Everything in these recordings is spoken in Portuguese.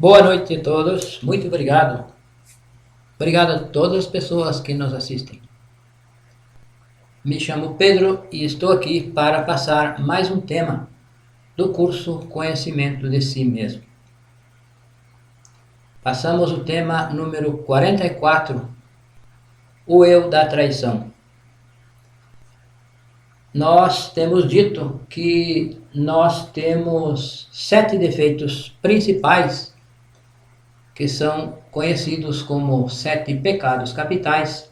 Boa noite a todos, muito obrigado. Obrigado a todas as pessoas que nos assistem. Me chamo Pedro e estou aqui para passar mais um tema do curso Conhecimento de Si Mesmo. Passamos o tema número 44, o eu da traição. Nós temos dito que nós temos 7 defeitos principais que são conhecidos como 7 pecados capitais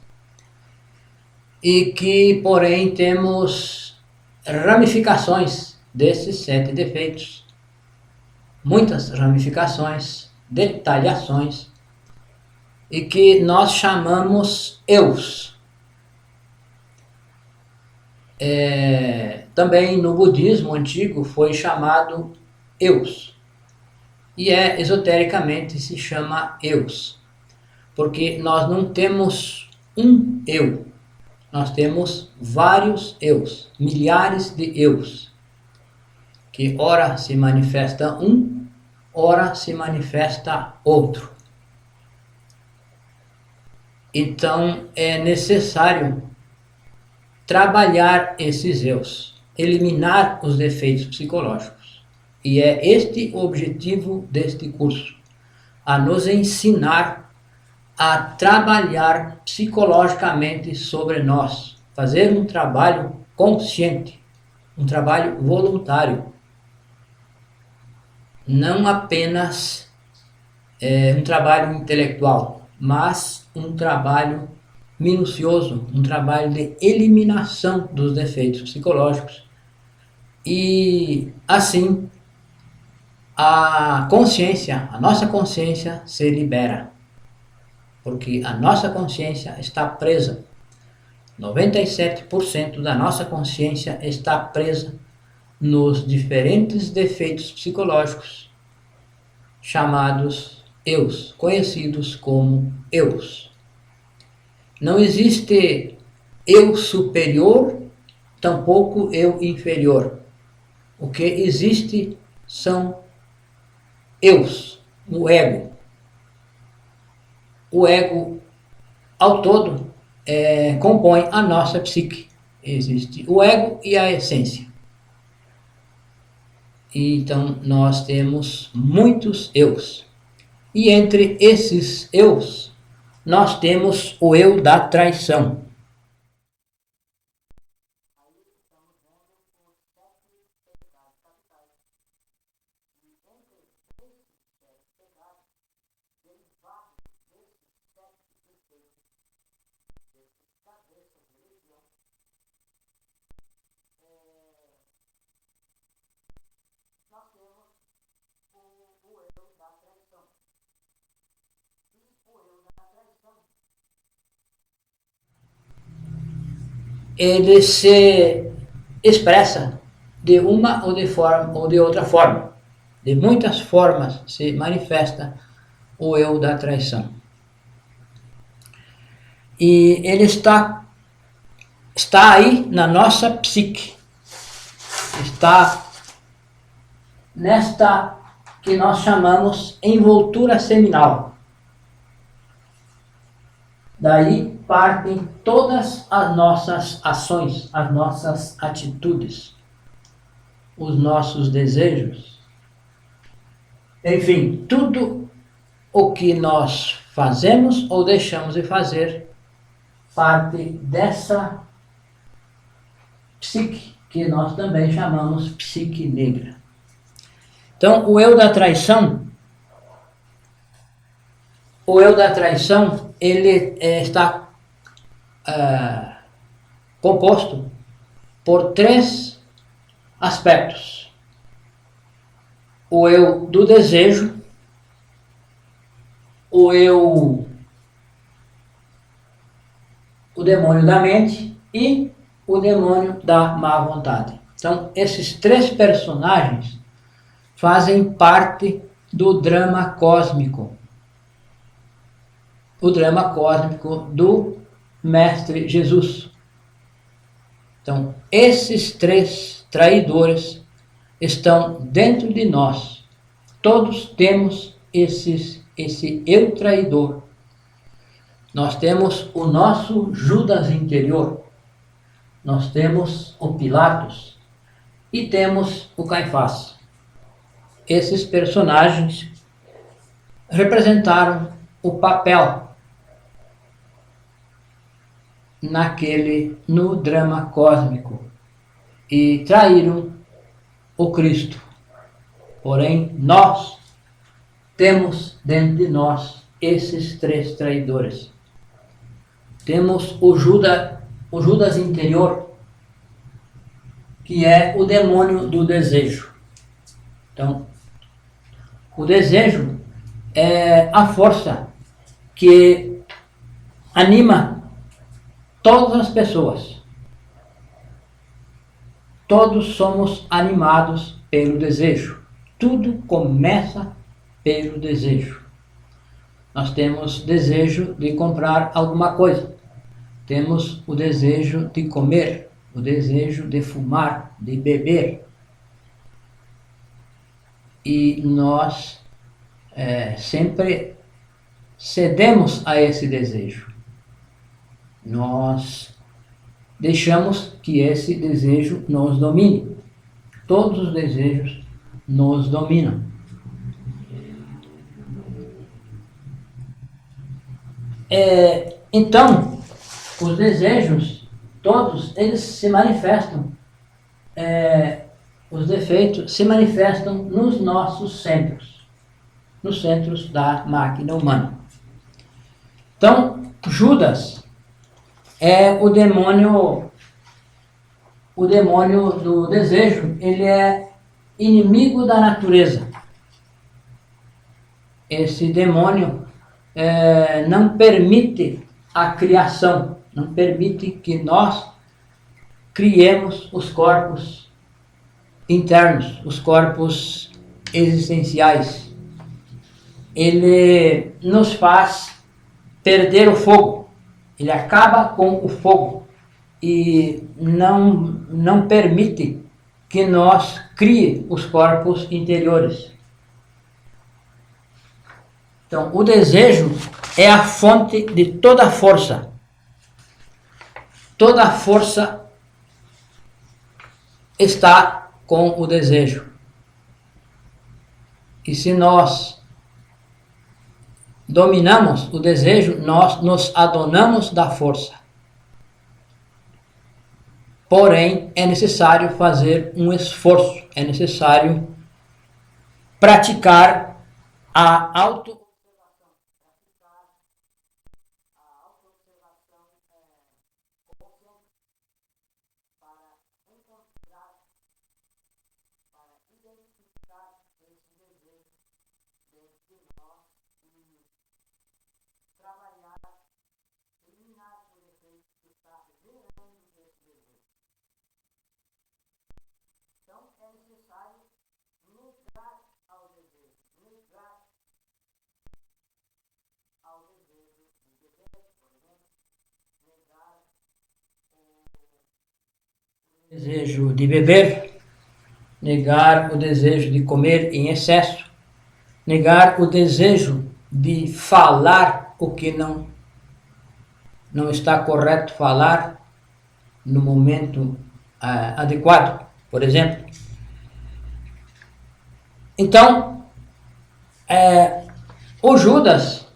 e que, porém, temos ramificações desses 7 defeitos, muitas ramificações, detalhações, e que nós chamamos eus. Também no budismo antigo foi chamado eus, e esotericamente se chama eus, porque nós não temos um eu, nós temos vários eus, milhares de eus, que ora se manifesta um, ora se manifesta outro. Então é necessário trabalhar esses eus, eliminar os defeitos psicológicos. E é este o objetivo deste curso, a nos ensinar a trabalhar psicologicamente sobre nós, fazer um trabalho consciente, um trabalho voluntário, não apenas um trabalho intelectual, mas um trabalho minucioso, um trabalho de eliminação dos defeitos psicológicos, e assim a consciência, a nossa consciência se libera, porque a nossa consciência está presa. 97% da nossa consciência está presa nos diferentes defeitos psicológicos chamados eus, conhecidos como eus. Não existe eu superior, tampouco eu inferior. O que existe são eus, o ego. O ego, ao todo, compõe a nossa psique. Existe o ego e a essência. Então, nós temos muitos eus. E entre esses eus, nós temos o eu da traição. Ele se expressa de uma ou de outra forma. De muitas formas se manifesta o eu da traição. E ele está aí na nossa psique. Está nesta que nós chamamos envoltura seminal. Daí partem todas as nossas ações, as nossas atitudes, os nossos desejos. Enfim, tudo o que nós fazemos ou deixamos de fazer parte dessa psique, que nós também chamamos psique negra. Então, o eu da traição, ele está composto por 3 aspectos: o eu do desejo, o demônio da mente e o demônio da má vontade. Então, esses 3 personagens fazem parte do drama cósmico. O drama cósmico do Mestre Jesus. Então, esses 3 traidores estão dentro de nós. Todos temos esse eu traidor. Nós temos o nosso Judas interior, nós temos o Pilatos e temos o Caifás. Esses personagens representaram o papel no drama cósmico e traíram o Cristo. Porém, nós temos dentro de nós esses três traidores. Temos o Judas interior, que é o demônio do desejo. Então, o desejo é a força que anima todas as pessoas. Todos somos animados pelo desejo. Tudo começa pelo desejo. Nós temos desejo de comprar alguma coisa. Temos o desejo de comer, o desejo de fumar, de beber. E nós sempre cedemos a esse desejo. Nós deixamos que esse desejo nos domine. Todos os desejos nos dominam. Então, os desejos, todos eles se manifestam, os defeitos se manifestam nos nossos centros, nos centros da máquina humana. Então, Judas é o demônio do desejo, ele é inimigo da natureza. Esse demônio não permite a criação, não permite que nós criemos os corpos internos, os corpos existenciais. Ele nos faz perder o fogo, ele acaba com o fogo e não permite que nós crie os corpos interiores. Então, o desejo é a fonte de toda a força. Toda a força está com o desejo. E se nós dominamos o desejo, nós nos adonamos da força. Porém, é necessário fazer um esforço, é necessário praticar a autoobservação. Então, é necessário negar ao desejo de beber, por exemplo, negar o desejo de beber, negar o desejo de comer em excesso, negar o desejo de falar o que não está correto falar no momento adequado, por exemplo. Então, o Judas,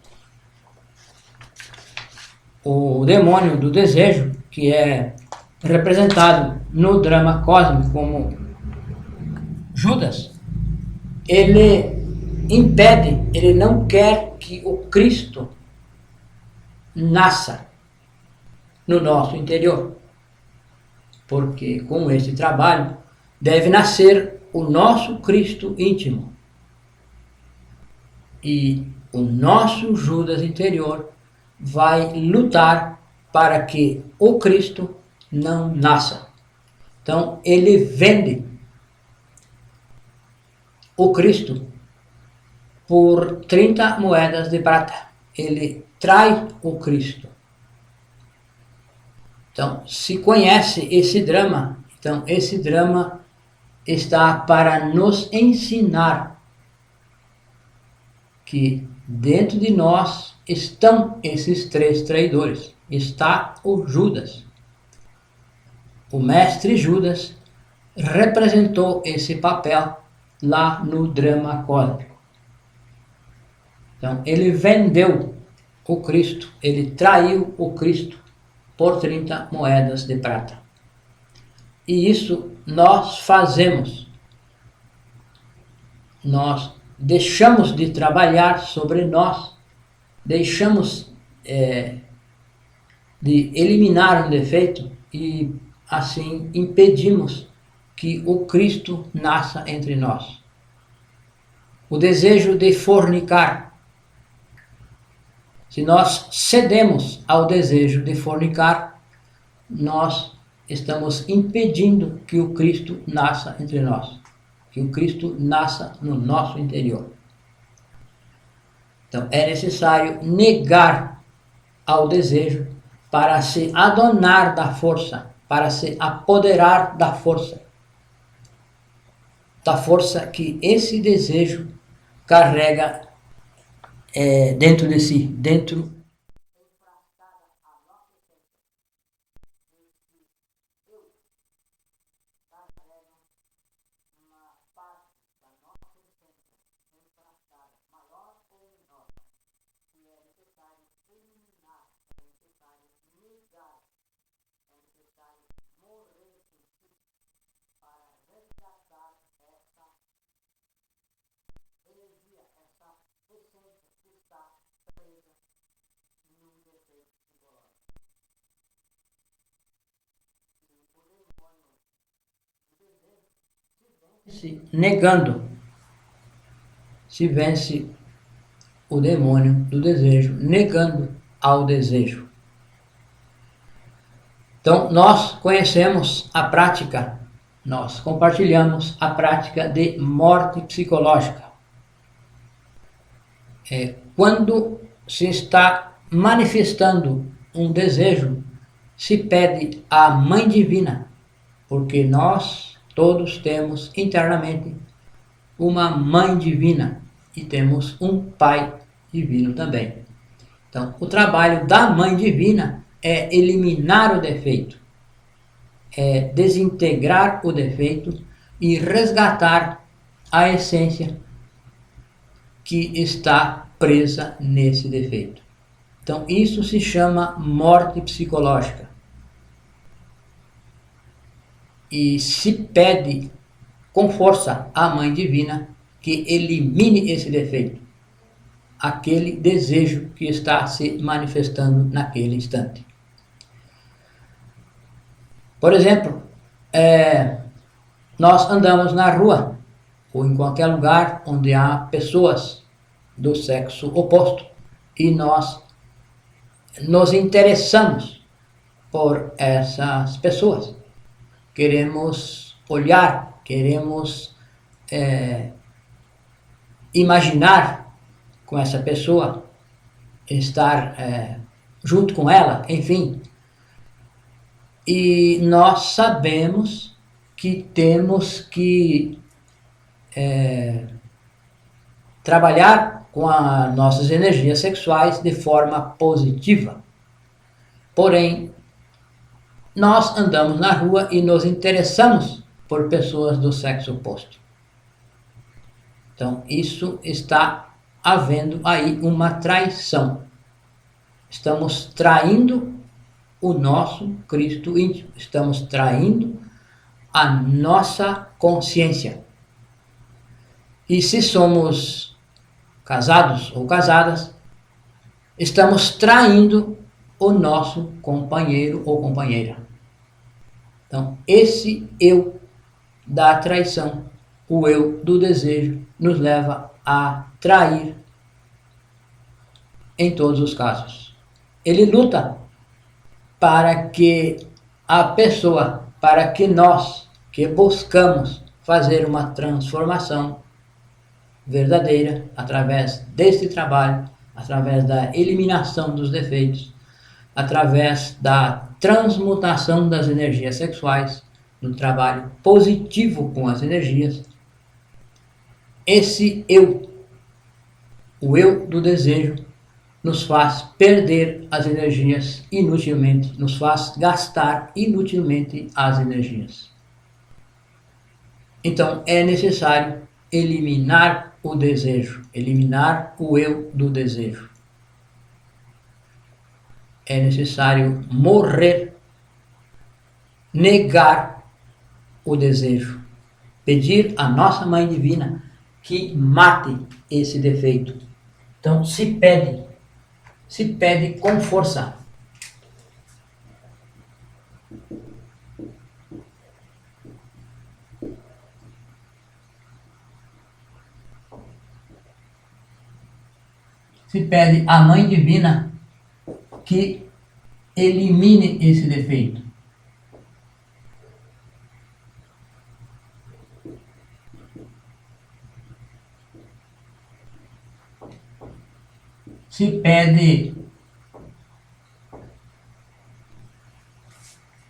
o demônio do desejo, que é representado no drama cósmico como Judas, ele impede, ele não quer que o Cristo nasça no nosso interior. Porque com esse trabalho deve nascer o nosso Cristo íntimo. E o nosso Judas interior vai lutar para que o Cristo não nasça. Então ele vende o Cristo por 30 moedas de prata. Ele trai o Cristo. Então, se conhece esse drama, então esse drama está para nos ensinar que dentro de nós estão esses 3 traidores. Está o Judas. O mestre Judas representou esse papel lá no drama cósmico. Então, ele vendeu o Cristo, ele traiu o Cristo por 30 moedas de prata. E isso nós fazemos. Nós deixamos de trabalhar sobre nós, deixamos de eliminar um defeito e assim impedimos que o Cristo nasça entre nós. O desejo de fornicar. Se nós cedemos ao desejo de fornicar, nós estamos impedindo que o Cristo nasça entre nós, que o Cristo nasça no nosso interior. Então é necessário negar ao desejo para se adonar da força, para se apoderar da força que esse desejo carrega dentro de si, dentro se negando, se vence o demônio do desejo, negando ao desejo. Então, nós conhecemos a prática, nós compartilhamos a prática de morte psicológica. Quando se está manifestando um desejo, se pede à Mãe Divina, porque nós todos temos internamente uma Mãe Divina e temos um Pai Divino também. Então, o trabalho da Mãe Divina é eliminar o defeito, é desintegrar o defeito e resgatar a essência que está presa nesse defeito. Então, isso se chama morte psicológica. E se pede com força à Mãe Divina que elimine esse defeito, aquele desejo que está se manifestando naquele instante. Por exemplo, nós andamos na rua ou em qualquer lugar onde há pessoas do sexo oposto e nós nos interessamos por essas pessoas. Queremos olhar, queremos imaginar com essa pessoa, estar junto com ela, enfim. E nós sabemos que temos que trabalhar com as nossas energias sexuais de forma positiva. Porém, nós andamos na rua e nos interessamos por pessoas do sexo oposto. Então, isso está havendo aí uma traição. Estamos traindo o nosso Cristo íntimo. Estamos traindo a nossa consciência. E se somos casados ou casadas, estamos traindo o nosso companheiro ou companheira. Então, esse eu da traição, o eu do desejo, nos leva a trair em todos os casos. Ele luta para que a pessoa, para que nós que buscamos fazer uma transformação verdadeira através deste trabalho, através da eliminação dos defeitos, através da transmutação das energias sexuais, no trabalho positivo com as energias, esse eu O eu do desejo nos faz perder as energias inutilmente, nos faz gastar inutilmente as energias. Então é necessário eliminar o desejo, eliminar o eu do desejo. É necessário morrer, negar o desejo, pedir à nossa Mãe Divina que mate esse defeito. Então se pede com força. Se pede à Mãe Divina que elimine esse defeito. Se pede,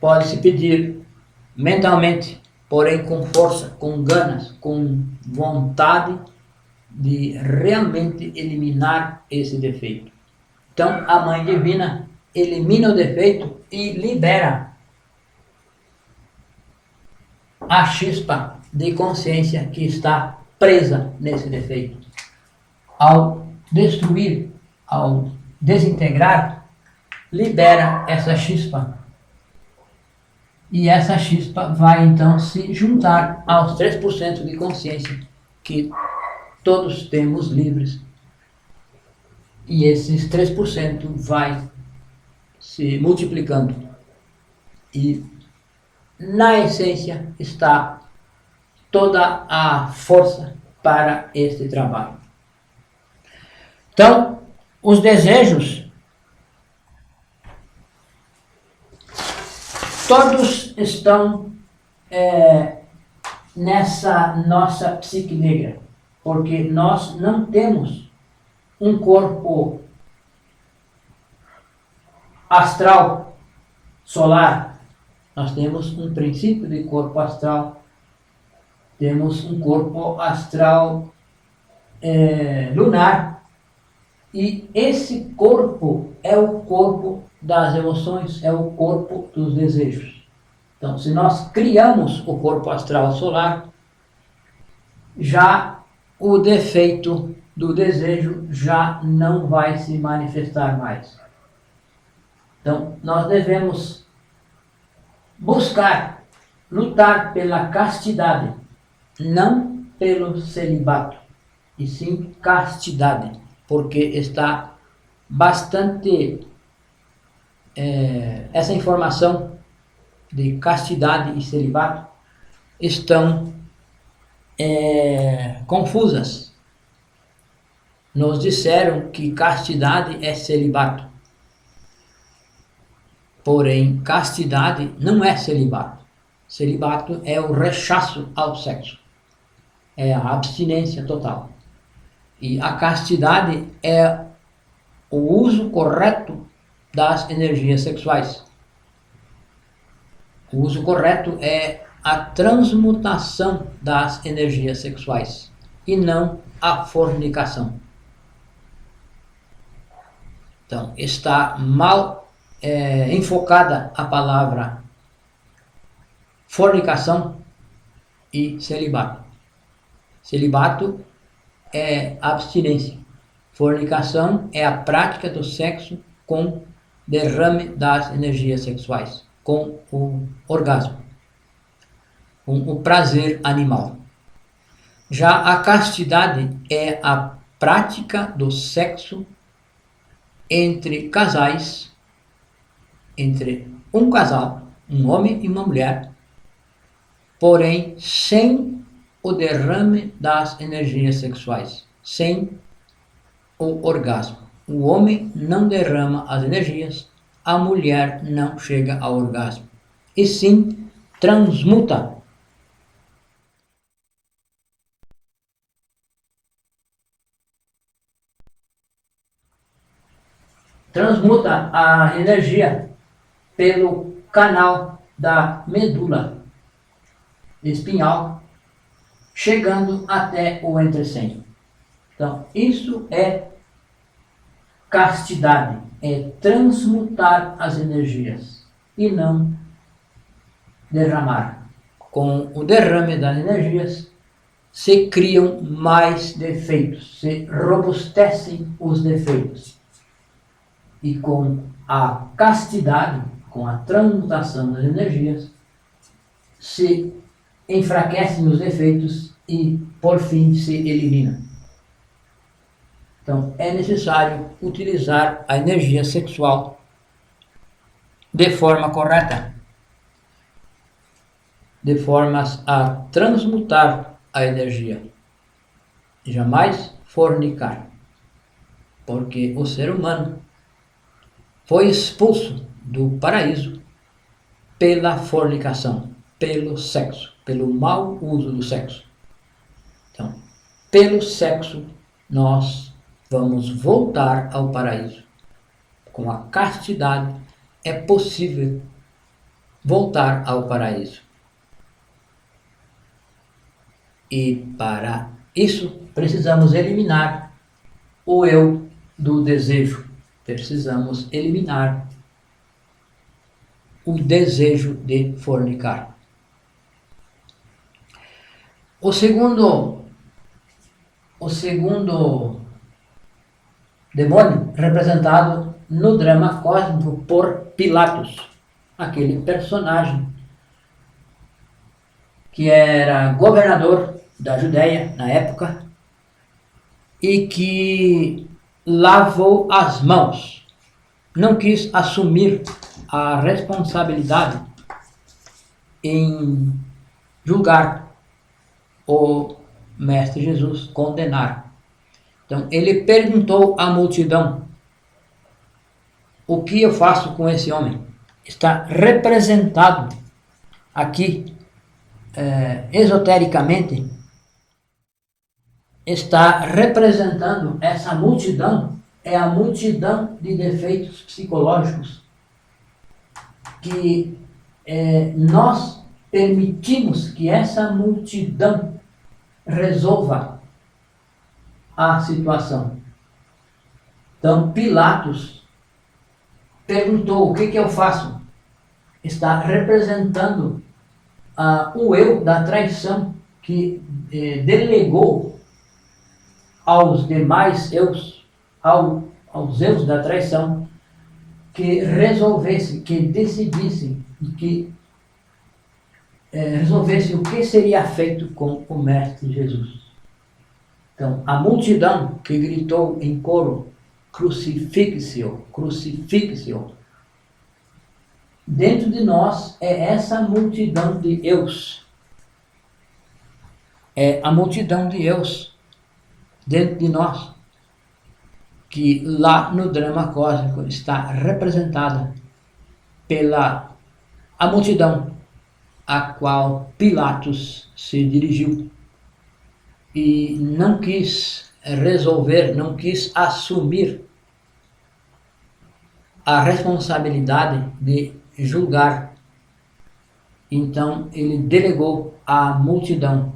pode-se pedir mentalmente, porém com força, com ganas, com vontade de realmente eliminar esse defeito. Então a Mãe Divina elimina o defeito e libera a chispa de consciência que está presa nesse defeito. Ao destruir, ao desintegrar, libera essa chispa. E essa chispa vai então se juntar aos 3% de consciência que todos temos livres. E esses 3% vai se multiplicando. E na essência está toda a força para este trabalho. Então, os desejos, todos estão nessa nossa psique negra, porque nós não temos um corpo astral solar. Nós temos um princípio de corpo astral, temos um corpo astral lunar, e esse corpo é o corpo das emoções, é o corpo dos desejos. Então, se nós criamos o corpo astral solar, já o defeito do desejo já não vai se manifestar mais. Então, nós devemos buscar, lutar pela castidade, não pelo celibato, e sim castidade, porque está bastante essa informação de castidade e celibato estão confusas. Nos disseram que castidade é celibato, porém castidade não é celibato. Celibato é o rechaço ao sexo, é a abstinência total. E a castidade é o uso correto das energias sexuais. O uso correto é a transmutação das energias sexuais e não a fornicação. Então, está mal enfocada a palavra fornicação e celibato. Celibato é abstinência. Fornicação é a prática do sexo com derrame das energias sexuais, com o orgasmo, com o prazer animal. Já a castidade é a prática do sexo entre casais, entre um casal, um homem e uma mulher, porém sem o derrame das energias sexuais, sem o orgasmo. O homem não derrama as energias, a mulher não chega ao orgasmo, e sim transmuta. Transmuta a energia pelo canal da medula espinhal, chegando até o entrecém. Então, isso é castidade, é transmutar as energias e não derramar. Com o derrame das energias, se criam mais defeitos, se robustecem os defeitos. E com a castidade, com a transmutação das energias, se enfraquecem os defeitos e, por fim, se eliminam. Então, é necessário utilizar a energia sexual de forma correta, de formas a transmutar a energia. Jamais fornicar, porque o ser humano foi expulso do paraíso pela fornicação, pelo sexo, pelo mau uso do sexo. Então, pelo sexo, nós vamos voltar ao paraíso. Com a castidade, é possível voltar ao paraíso. E para isso, precisamos eliminar o eu do desejo. Precisamos eliminar o desejo de fornicar. O segundo demônio representado no drama cósmico por Pilatos, aquele personagem que era governador da Judéia na época e que lavou as mãos, não quis assumir a responsabilidade em julgar o Mestre Jesus, condenar. Então ele perguntou à multidão: o que eu faço com esse homem? Está representado aqui esotericamente, está representando essa multidão, é a multidão de defeitos psicológicos que nós permitimos que essa multidão resolva a situação. Então Pilatos perguntou: o que eu faço? Está representando o eu da traição que delegou aos demais eus, aos eus da traição, que resolvessem, que decidissem e que resolvessem o que seria feito com o Mestre Jesus. Então, a multidão que gritou em coro: crucifixio, crucifixio. Dentro de nós é essa multidão de eus. É a multidão de eus dentro de nós, que lá no drama cósmico está representada pela a multidão a qual Pilatos se dirigiu e não quis resolver, não quis assumir a responsabilidade de julgar. Então ele delegou à multidão.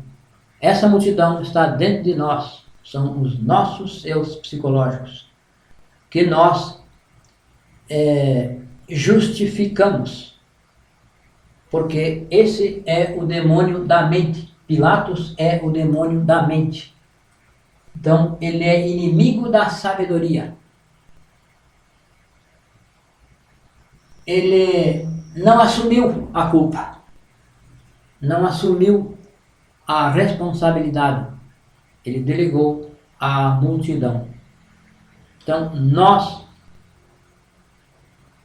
Essa multidão está dentro de nós, são os nossos eus psicológicos, que nós justificamos, porque esse é o demônio da mente. Pilatos é o demônio da mente. Então ele é inimigo da sabedoria. Ele não assumiu a culpa, não assumiu a responsabilidade, ele delegou à multidão. Então nós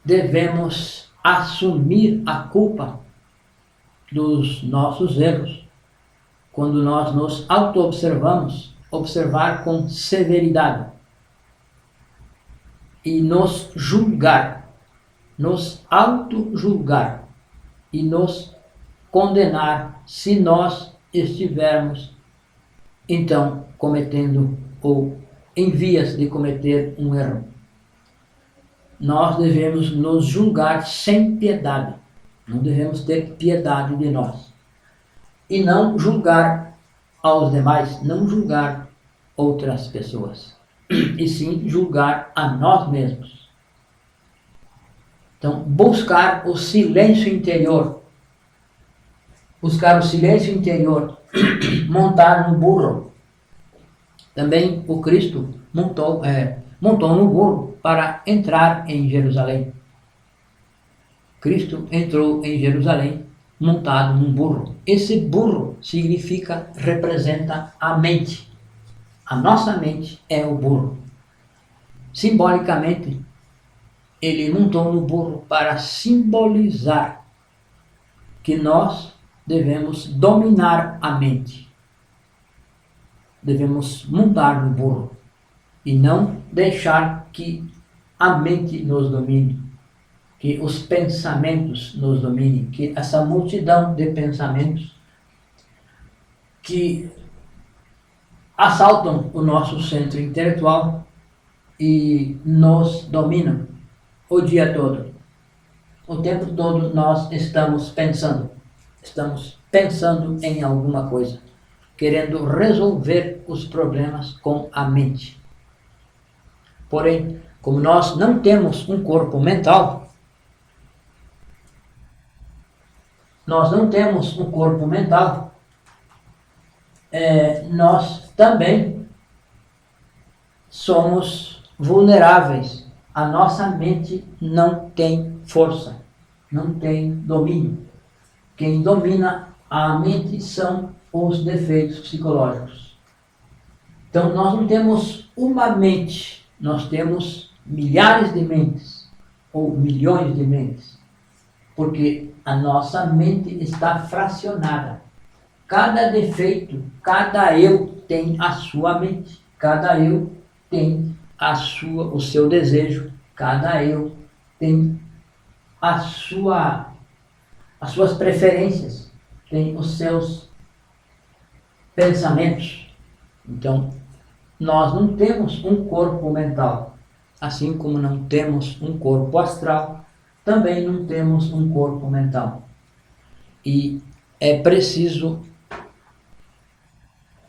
devemos assumir a culpa dos nossos erros. Quando nós nos auto-observamos, observar com severidade e nos julgar, nos auto-julgar e nos condenar se nós estivermos então cometendo ou em vias de cometer um erro. Nós devemos nos julgar sem piedade, não devemos ter piedade de nós e não julgar aos demais, não julgar outras pessoas, e sim julgar a nós mesmos. Então, buscar o silêncio interior. Buscar o silêncio interior, montar no burro. Também o Cristo montou no burro para entrar em Jerusalém. Cristo entrou em Jerusalém montado num burro. Esse burro representa a mente. A nossa mente é o burro. Simbolicamente, ele montou no burro para simbolizar que nós devemos dominar a mente. Devemos montar no burro e não deixar que a mente nos domine, que os pensamentos nos dominem, que essa multidão de pensamentos que assaltam o nosso centro intelectual e nos dominam o dia todo. O tempo todo nós estamos pensando em alguma coisa, querendo resolver os problemas com a mente. Porém, como nós não temos um corpo mental, nós também somos vulneráveis. A nossa mente não tem força, não tem domínio. Quem domina a mente são os defeitos psicológicos. Então nós não temos uma mente, nós temos milhares de mentes, ou milhões de mentes, porque a nossa mente está fracionada. Cada defeito, cada eu tem a sua mente, cada eu tem o seu desejo, cada eu tem as suas preferências, tem os seus pensamentos. Então, nós não temos um corpo mental, assim como não temos um corpo astral, também não temos um corpo mental. E é preciso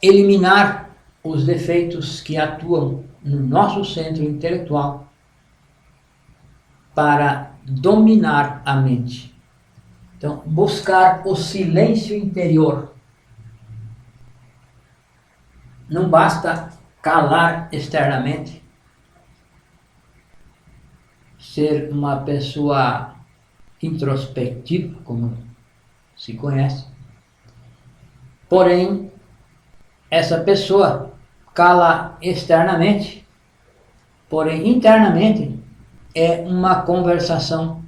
eliminar os defeitos que atuam no nosso centro intelectual para dominar a mente. Então, buscar o silêncio interior. Não basta calar externamente, ser uma pessoa introspectiva, como se conhece. Porém, essa pessoa cala externamente, porém internamente é uma conversação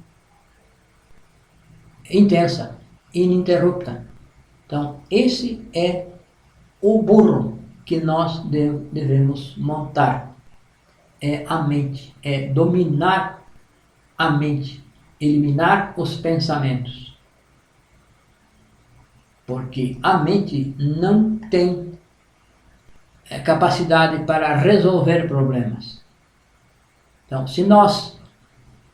intensa, ininterrupta. Então, esse é o burro que nós devemos montar. É a mente, é dominar a mente, eliminar os pensamentos. Porque a mente não tem capacidade para resolver problemas. Então, se nós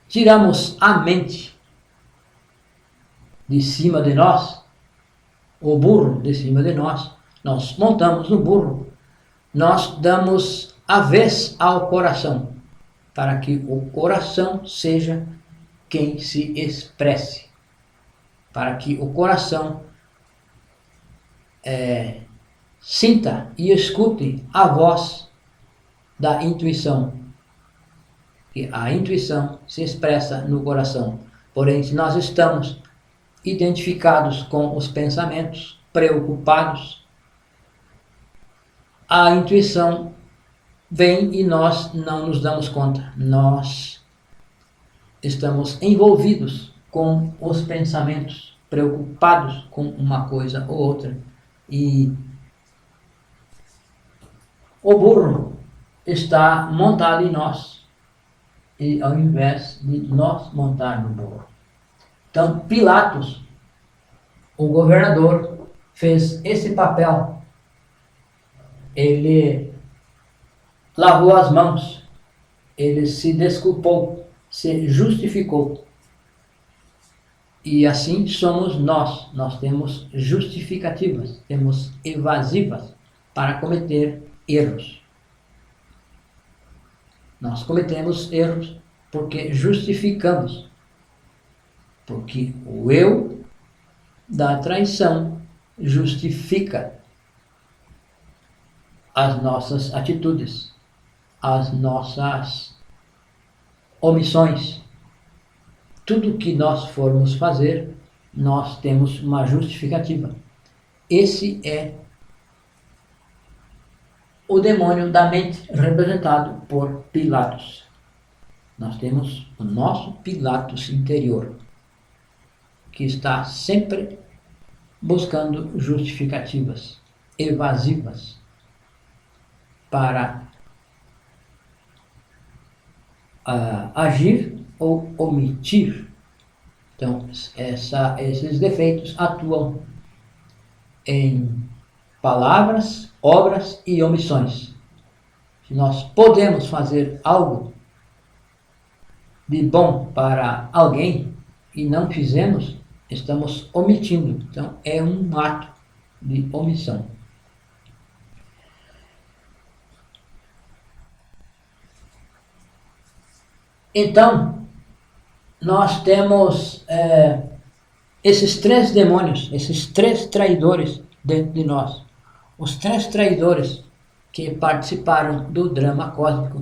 tiramos a mente de cima de nós, o burro de cima de nós montamos no burro, nós damos a vez ao coração, para que o coração seja quem se expresse, para que o coração sinta e escute a voz da intuição. E a intuição se expressa no coração. Porém, se nós estamos identificados com os pensamentos, preocupados, a intuição vem e nós não nos damos conta. Nós estamos envolvidos com os pensamentos, preocupados com uma coisa ou outra. E o burro está montado em nós, e ao invés de nós montar no burro. Então, Pilatos, o governador, fez esse papel. Ele lavou as mãos, ele se desculpou, se justificou. E assim somos nós. Nós temos justificativas, temos evasivas para cometer erros. Nós cometemos erros porque justificamos. Porque o eu da traição justifica as nossas atitudes, as nossas omissões. Tudo que nós formos fazer, nós temos uma justificativa. Esse é o demônio da mente, representado por Pilatos. Nós temos o nosso Pilatos interior, que está sempre buscando justificativas evasivas para agir ou omitir. Então, esses defeitos atuam em palavras, obras e omissões. Se nós podemos fazer algo de bom para alguém e não fizemos, estamos omitindo. Então, é um ato de omissão. Então, nós temos esses três demônios, esses três traidores dentro de nós. Os três traidores que participaram do drama cósmico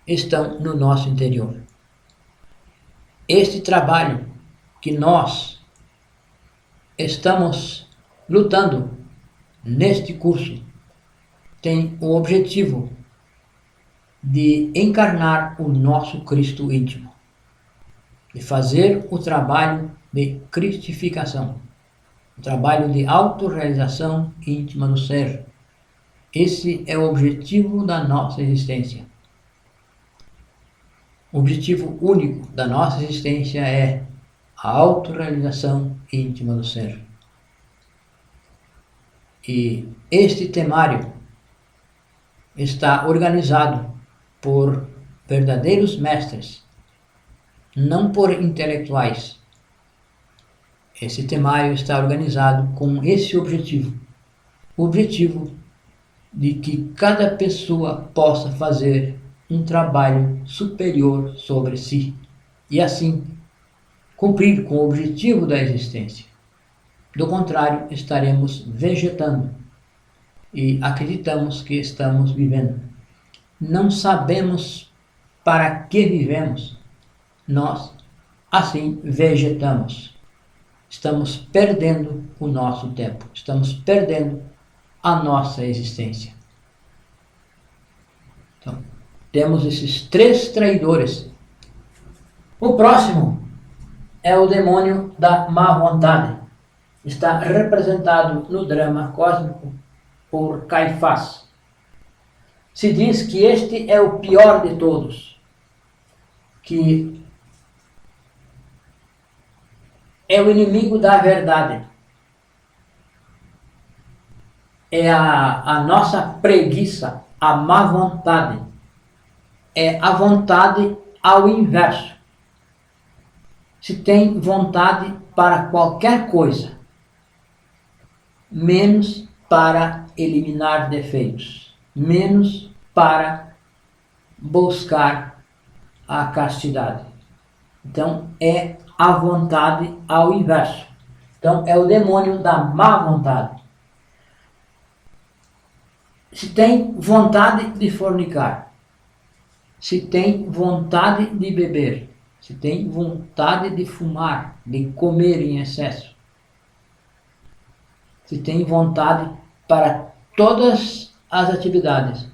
estão no nosso interior. Este trabalho que nós estamos lutando neste curso tem o objetivo de encarnar o nosso Cristo íntimo, de fazer o trabalho de cristificação, o trabalho de autorrealização íntima do ser. Esse é o objetivo da nossa existência. O objetivo único da nossa existência é a autorrealização íntima do ser. E este temário está organizado por verdadeiros mestres, não por intelectuais. Esse temário está organizado com esse objetivo. O objetivo de que cada pessoa possa fazer um trabalho superior sobre si e assim cumprir com o objetivo da existência. Do contrário, estaremos vegetando e acreditamos que estamos vivendo. Não sabemos para que vivemos. Nós, assim, vegetamos. Estamos perdendo o nosso tempo. Estamos perdendo a nossa existência. Então, temos esses três traidores. O próximo é o demônio da má vontade. Está representado no drama cósmico por Caifás. Se diz que este é o pior de todos, que é o inimigo da verdade. É a nossa preguiça, a má vontade. É a vontade ao inverso. Se tem vontade para qualquer coisa, menos para eliminar defeitos, menos para buscar a castidade. Então, é a vontade ao inverso. Então, é o demônio da má vontade. Se tem vontade de fornicar, se tem vontade de beber, se tem vontade de fumar, de comer em excesso, se tem vontade para todas as atividades,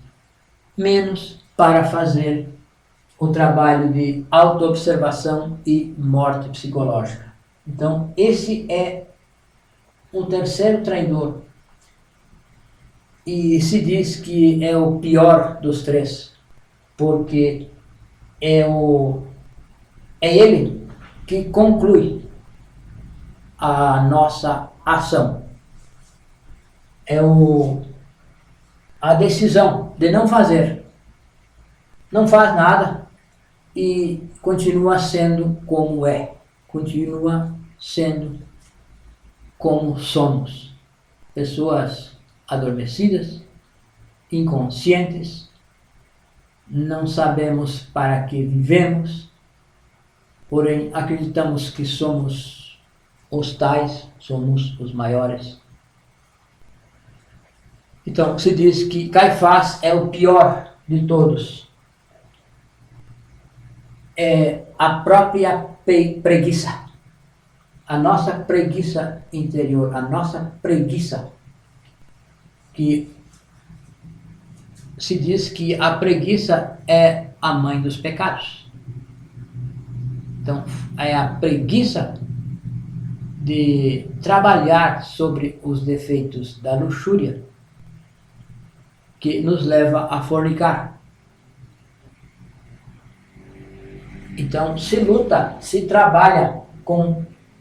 menos para fazer o trabalho de autoobservação e morte psicológica. Então, esse é um terceiro traidor. E se diz que é o pior dos três, porque é ele que conclui a nossa ação. É a decisão de não fazer. Não faz nada e continua sendo como é. Continua sendo como somos. Pessoas adormecidas, inconscientes, não sabemos para que vivemos, porém acreditamos que somos os tais, somos os maiores. Então se diz que Caifás é o pior de todos. É a própria preguiça, a nossa preguiça interior, a nossa preguiça, que se diz que a preguiça é a mãe dos pecados. Então é a preguiça de trabalhar sobre os defeitos da luxúria que nos leva a fornicar. Então se luta, se trabalha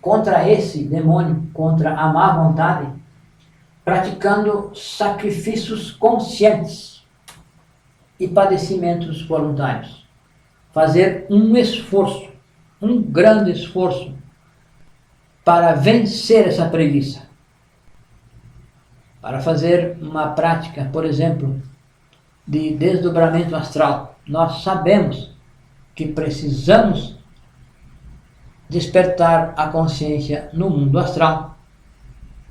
contra esse demônio, contra a má vontade, praticando sacrifícios conscientes e padecimentos voluntários. Fazer um esforço, um grande esforço, para vencer essa preguiça. Para fazer uma prática, por exemplo, de desdobramento astral. Nós sabemos que precisamos despertar a consciência no mundo astral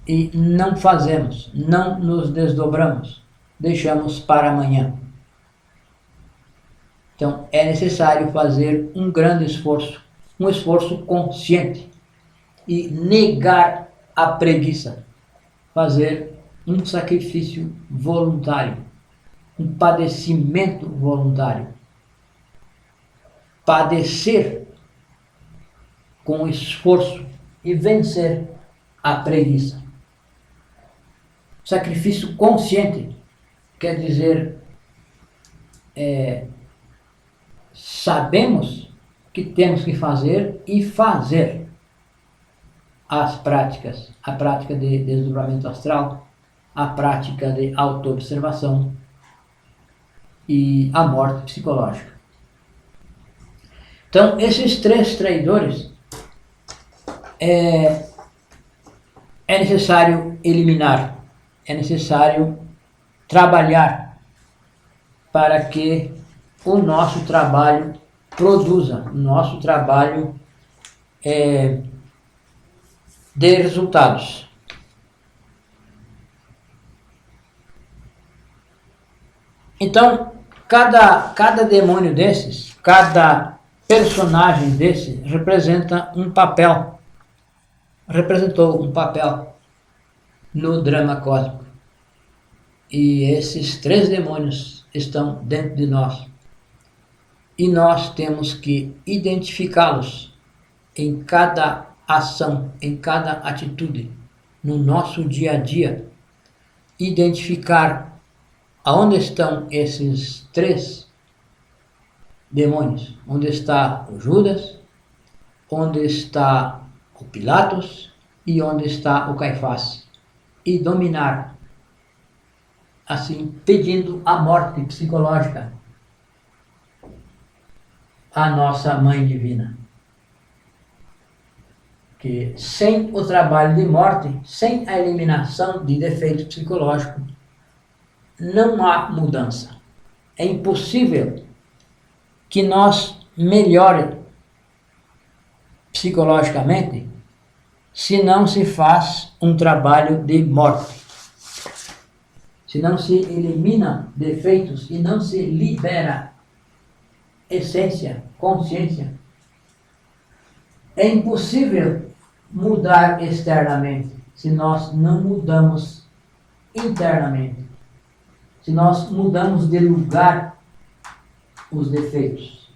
e não fazemos, não nos desdobramos, deixamos para amanhã. Então é necessário fazer um grande esforço, um esforço consciente e negar a preguiça, fazer um sacrifício voluntário, um padecimento voluntário, padecer com esforço e vencer a preguiça. Sacrifício consciente quer dizer sabemos que temos que fazer e fazer as práticas, a prática de desdobramento astral, a prática de autoobservação e a morte psicológica. Então, esses três traidores é necessário eliminar, é necessário trabalhar para que o nosso trabalho produza, o nosso trabalho dê resultados. Então, cada demônio desses, cada personagem desse representa um papel, representou um papel no drama cósmico. E esses três demônios estão dentro de nós. E nós temos que identificá-los em cada ação, em cada atitude, no nosso dia a dia. Identificar aonde estão esses três demônios. Onde está o Judas, onde está o Pilatos e onde está o Caifás. E dominar, assim, pedindo a morte psicológica à nossa Mãe Divina. Que sem o trabalho de morte, sem a eliminação de defeitos psicológicos, não há mudança. É impossível que nós melhore psicologicamente se não se faz um trabalho de morte. Se não se elimina defeitos e não se libera essência, consciência, é impossível mudar externamente se nós não mudamos internamente. Se nós mudamos de lugar os defeitos.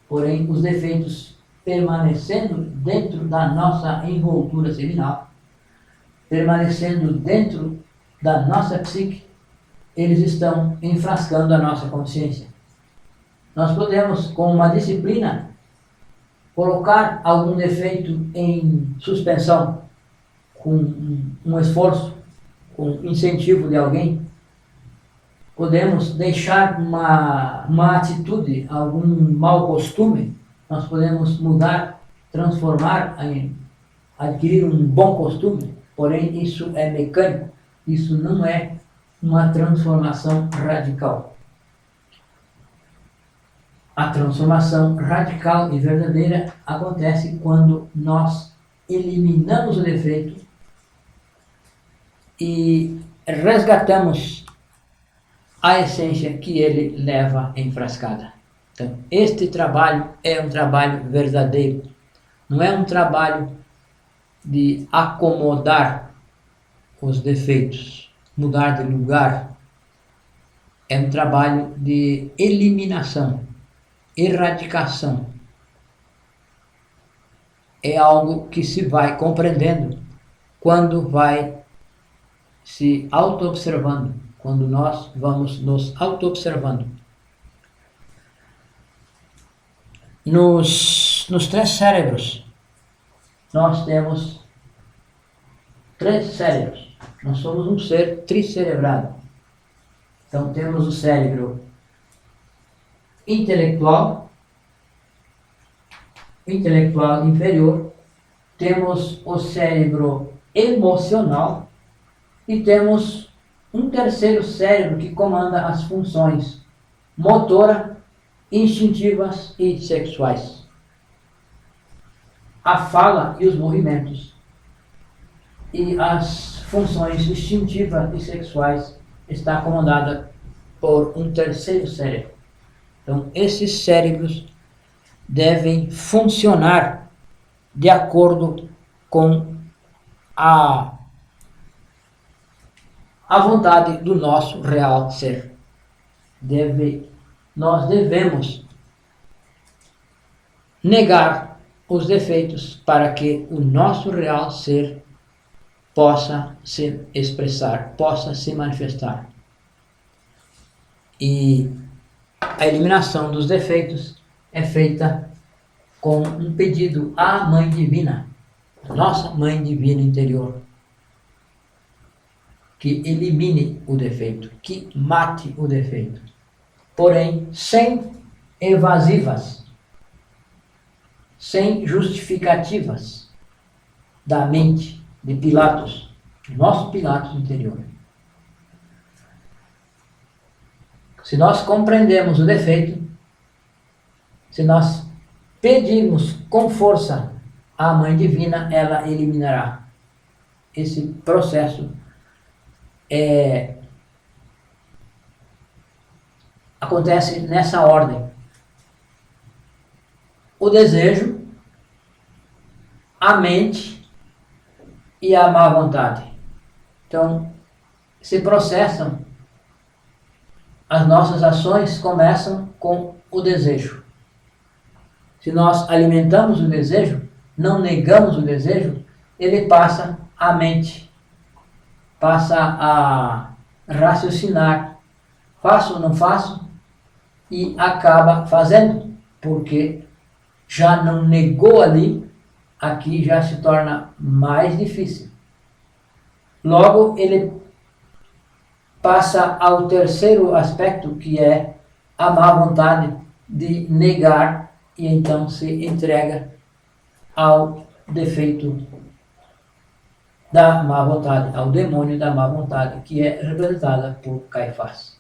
Porém, os defeitos permanecendo dentro da nossa envoltura seminal, permanecendo dentro da nossa psique, eles estão enfrascando a nossa consciência. Nós podemos, com uma disciplina, colocar algum defeito em suspensão, com um esforço, com incentivo de alguém. Podemos deixar uma atitude, algum mau costume, nós podemos mudar, transformar, adquirir um bom costume, porém isso é mecânico, isso não é uma transformação radical. A transformação radical e verdadeira acontece quando nós eliminamos o defeito e resgatamos a essência que ele leva enfrascada. Então, este trabalho é um trabalho verdadeiro. Não é um trabalho de acomodar os defeitos, mudar de lugar. É um trabalho de eliminação, erradicação. É algo que se vai compreendendo quando vai se auto-observando, quando nós vamos nos auto-observando. Nos três cérebros, nós temos três cérebros. Nós somos um ser tricerebrado. Então temos o cérebro intelectual inferior, temos o cérebro emocional e temos um terceiro cérebro que comanda as funções motora, instintivas e sexuais. A fala e os movimentos e as funções instintivas e sexuais está comandada por um terceiro cérebro. Então, esses cérebros devem funcionar de acordo com a vontade do nosso real ser. Nós devemos negar os defeitos para que o nosso real ser possa se expressar, possa se manifestar. E a eliminação dos defeitos é feita com um pedido à Mãe Divina, a nossa Mãe Divina interior, que elimine o defeito, que mate o defeito, porém sem evasivas, sem justificativas da mente de Pilatos, nosso Pilatos interior. Se nós compreendemos o defeito, se nós pedirmos com força à Mãe Divina, ela eliminará. Esse processo acontece nessa ordem: o desejo, a mente e a má vontade. Então, se processam, as nossas ações começam com o desejo. Se nós alimentamos o desejo, não negamos o desejo, ele passa à mente, passa a raciocinar, faço ou não faço, e acaba fazendo, porque já não negou ali, aqui já se torna mais difícil. Logo, ele passa ao terceiro aspecto, que é a má vontade de negar, e então se entrega ao defeito da má vontade, ao demônio da má vontade, que é representada por Caifás.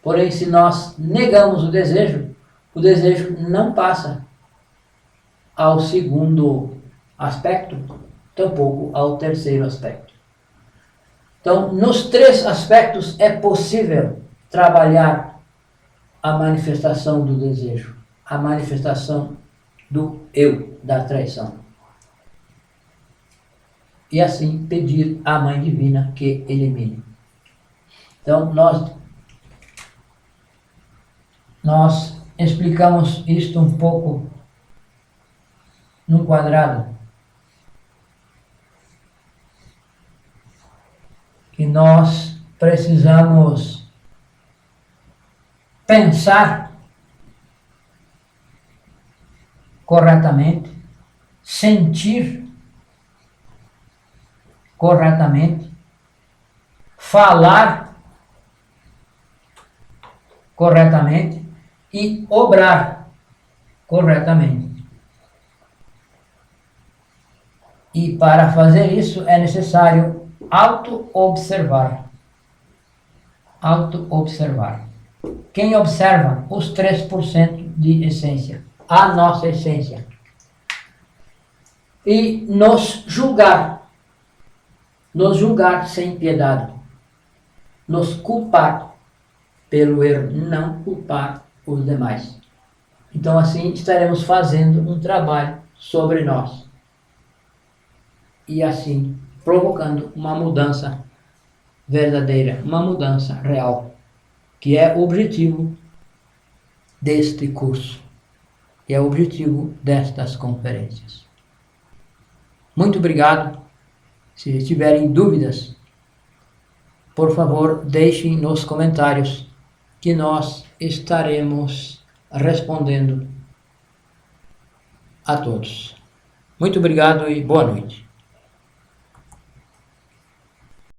Porém, se nós negamos o desejo não passa ao segundo aspecto, tampouco ao terceiro aspecto. Então, nos três aspectos é possível trabalhar a manifestação do desejo, a manifestação do eu, da traição. E assim pedir à Mãe Divina que elimine. Então, nós explicamos isto um pouco num quadrado, que nós precisamos pensar corretamente, sentir corretamente, falar corretamente e obrar corretamente. E para fazer isso é necessário auto-observar. Auto-observar. quem observa os 3% de essência, a nossa essência, e nos julgar sem piedade, nos culpar pelo erro, não culpar os demais. Então assim estaremos fazendo um trabalho sobre nós e assim provocando uma mudança verdadeira, uma mudança real, que é o objetivo deste curso, e é o objetivo destas conferências. Muito obrigado. Se tiverem dúvidas, por favor, deixem nos comentários que nós estaremos respondendo a todos. Muito obrigado e boa noite.